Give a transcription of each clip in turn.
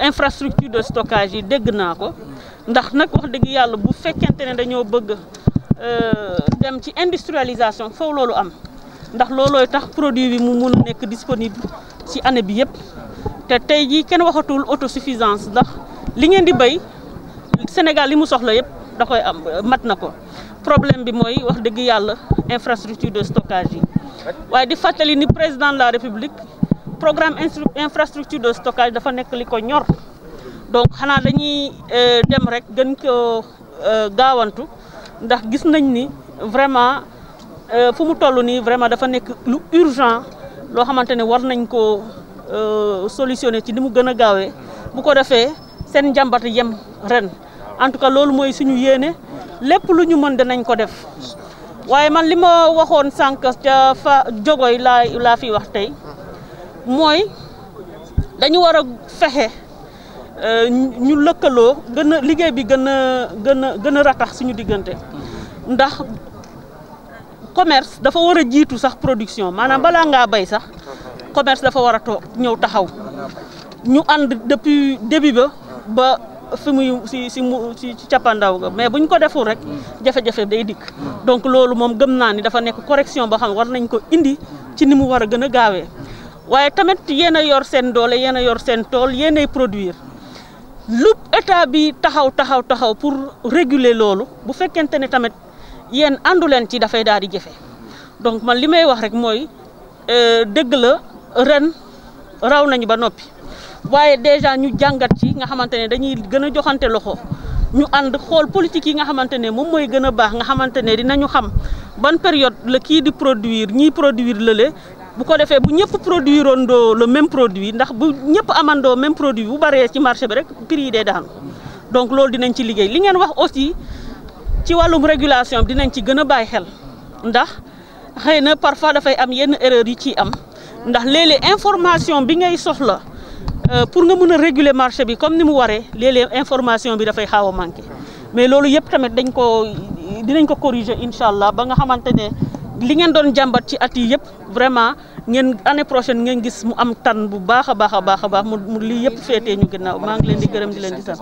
infrastructure de stockage yi dégg naa ko ndax nag wax dëgg yàlla bu fekkente ne dañoo bëgg dem ci industrialisation foofu loolu am ndax loolooy tax produit bi mu mun a nekk disponible ci année bi yëpp te tey jii kenn waxatul autosuffisance ndax li ngeen di béy Sénégal li mu soxla yëpp da koy am mat na ko problème bi mooy wax dëgg yàlla infrastructure de stockage yi waaye di fàttali ni président de la République programme infrastructure de stockage dafa nekk li ko ñor donc xanaa dañuy dem rek gën ko gaawantu ndax gis nañ ni vraiment fu mu toll nii vraiment dafa nekk lu urgent loo xamante ne war nañ ko solutionner ci ni mu gën a gaawee bu ko defee seen njàmbat yem ren en tout cas loolu mooy suñu yéene lépp lu ñu mën danañ ko def waaye man li ma waxoon sànq ca fa jogoy laa fi wax tey mooy dañu war a fexe ñu lëkkaloo gën a liggéey bi gën a ratax suñu diggante ndax commerce dafa war a jiitu sax production maanaam balaa ngaa bay sax commerce dafa war a toog ñëw taxaw ñu ànd depuis début ba fi muy ci cappaandaw ga mais buñ ko deful rek jafe-jafe day dikk donc loolu moom gëm naa ni dafa nekk correction boo xam ne war nañ ko indi ci ni mu war a gën a gaawee waaye tamit yéen a yor seen doole yéen a yor seen tool yéen ay produire lu état bi taxaw pour réguler loolu bu fekkente ne tamit yéen àndu leen ci dafay daal di jafe donc man li may wax rek mooy dëgg la ren raw nañu ba noppi waaye déjà ñu jàngat ci nga xamante ne dañuy gën a joxante loxo ñu ànd xool politique yi nga xamante ne moom mooy gën a baax nga xamante ne dinañu xam ban période la kii di produire ñiy produire lële bu ko defee bu ñëpp produire ondoo le même produit ndax bu ñëpp amandoo même produit bu baree ci marché bi rek prix yi day daanu donc loolu dinañ ci liggéey li ngeen wax aussi ci wàllum régulation bi dinañ ci gën a bàyyi xel ndax xëy na parfois dafay am yenn erreur yi ciy am ndax léeg-léeg information bi ngay soxla pour nga mën a réguler marché bi comme ni mu waree léeg-léeg information bi dafay xaaw a manqué mais loolu yëpp tamit dinañ ko corriger incha allah ba nga xamante ne li ngeen doon jàmbat ci at yi yëpp vraiment ngeen année prochaine ngeen gis mu am tan bu baax a baax mu lii yëpp féetee ñu ginnaaw maa ngi leen di gërëm di leen di sant.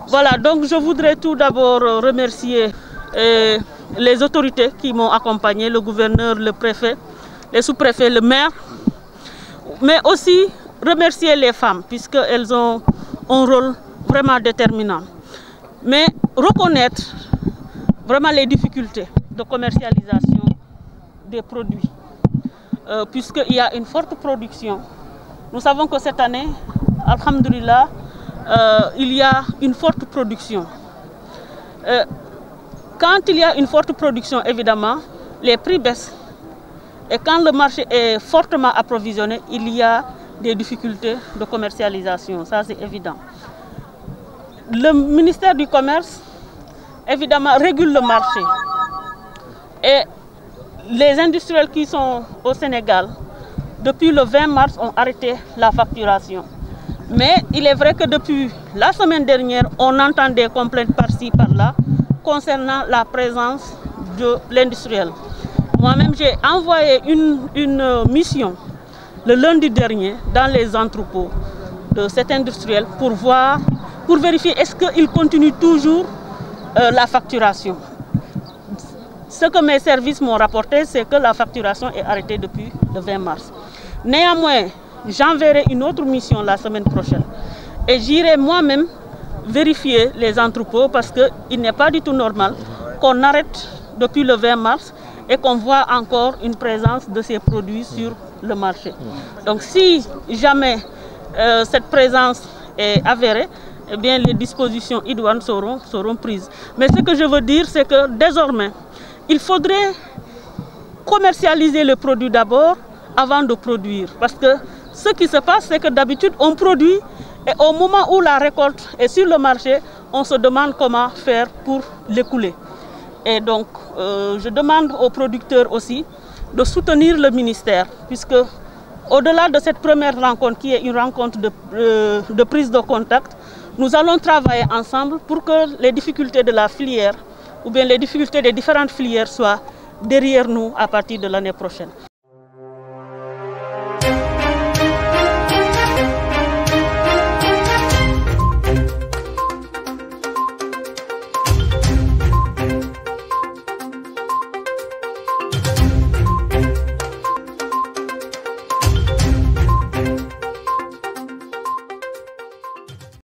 Voilà, donc je voudrais tout d'abord remercier les autorités qui m'ont accompagné, le gouverneur, le préfet, les sous-préfets, le maire, mais aussi remercier les femmes puisqu'elles ont un rôle vraiment déterminant. Mais reconnaître vraiment les difficultés de commercialisation des produits puisqu'il y a une forte production. Nous savons que cette année, alhamdoulilah, il y a une forte production. Quand il y a une forte production, évidemment, les prix baissent. Et quand le marché est fortement approvisionné, il y a des difficultés de commercialisation, ça c'est évident. Le ministère du Commerce, évidemment, régule le marché. Et les industriels qui sont au Sénégal, depuis le 20 mars, ont arrêté la facturation. Mais il est vrai que depuis la semaine dernière, on entend des complaintes par-ci, par-là, concernant la présence de l'industriel. Moi-même, j'ai envoyé une mission le lundi dernier dans les entrepôts de cet industriel pour vérifier est-ce qu'il continue toujours la facturation. Ce que mes services m'ont rapporté, c'est que la facturation est arrêtée depuis le 20 mars. Néanmoins, j'enverrai une autre mission la semaine prochaine et j'irai moi-même vérifier les entrepôts parce qu'il n'est pas du tout normal qu'on arrête depuis le 20 mars et qu'on voit encore une présence de ces produits sur le marché. Donc si jamais cette présence est avérée, eh bien les dispositions idoines seront prises. Mais ce que je veux dire, c'est que désormais, il faudrait commercialiser le produit d'abord avant de produire. Parce que ce qui se passe, c'est que d'habitude, on produit et au moment où la récolte est sur le marché, on se demande comment faire pour l'écouler. Et donc, je demande aux producteurs aussi de soutenir le ministère, puisque au-delà de cette première rencontre, qui est une rencontre de prise de contact, nous allons travailler ensemble pour que les difficultés de la filière, ou bien les difficultés des différentes filières soient derrière nous à partir de l'année prochaine.